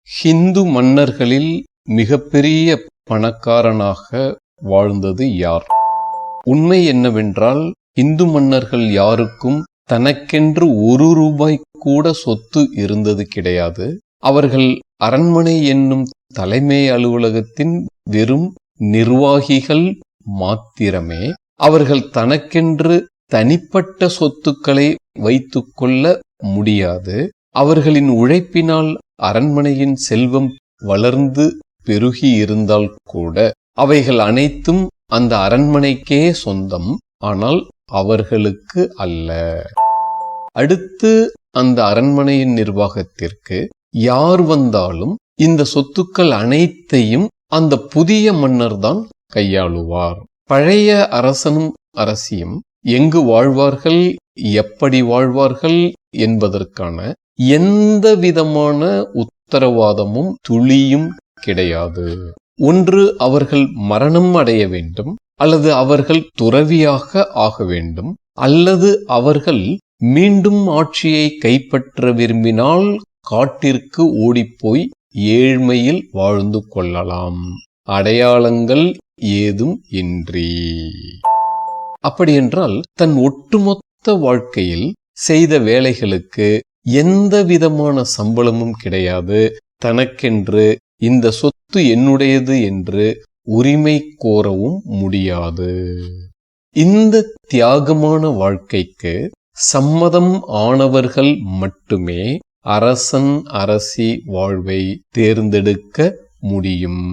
ஹிந்து மன்னர்களில் மிகப்பெரிய பணக்காரனாக வாழ்ந்தது யார்? உண்மை என்னவென்றால், இந்து மன்னர்கள் யாருக்கும் தனக்கென்று 1 ரூபாய் கூட சொத்து இருந்தது கிடையாது. அவர்கள் அரண்மனை என்னும் தலைமை அலுவலகத்தின் வெறும் நிர்வாகிகள் மாத்திரமே. அவர்கள் தனக்கென்று தனிப்பட்ட சொத்துக்களை வைத்துக்கொள்ள முடியாது. அவர்களின் உழைப்பினால் அரண்மனையின் செல்வம் வளர்ந்து பெருகி இருந்தால் கூட அவைகள் அனைத்தும் அந்த அரண்மனைக்கே சொந்தம், ஆனால் அவர்களுக்கு அல்ல. அடுத்து அந்த அரண்மனையின் நிர்வாகத்திற்கு யார் வந்தாலும் இந்த சொத்துக்கள் அனைத்தையும் அந்த புதிய மன்னர் தான் கையாளுவார். பழைய அரசனும் அரசியும் எங்கு வாழ்வார்கள், எப்படி வாழ்வார்கள் என்பதற்கான எந்த விதமான உத்தரவாதமும் துளியும் கிடையாது. ஒன்று அவர்கள் மரணம் அடைய வேண்டும், அல்லது அவர்கள் துறவியாக ஆக வேண்டும், அல்லது அவர்கள் மீண்டும் ஆட்சியை கைப்பற்ற விரும்பினால் காட்டிற்கு ஓடிப்போய் ஏழ்மையில் வாழ்ந்து கொள்ளலாம், அடையாளங்கள் ஏதும் இன்றி. அப்படியென்றால் தன் ஒட்டுமொத்த வாழ்க்கையில் செய்த வேலைகளுக்கு எந்த விதமான சம்பளமும் கிடையாது. தனக்கென்று இந்த சொத்து என்னுடையது என்று உரிமை கோரவும் முடியாது. இந்த தியாகமான வாழ்க்கைக்கு சம்மதம் ஆனவர்கள் மட்டுமே அரசன் அரசி வாழ்வை தேர்ந்தெடுக்க முடியும்.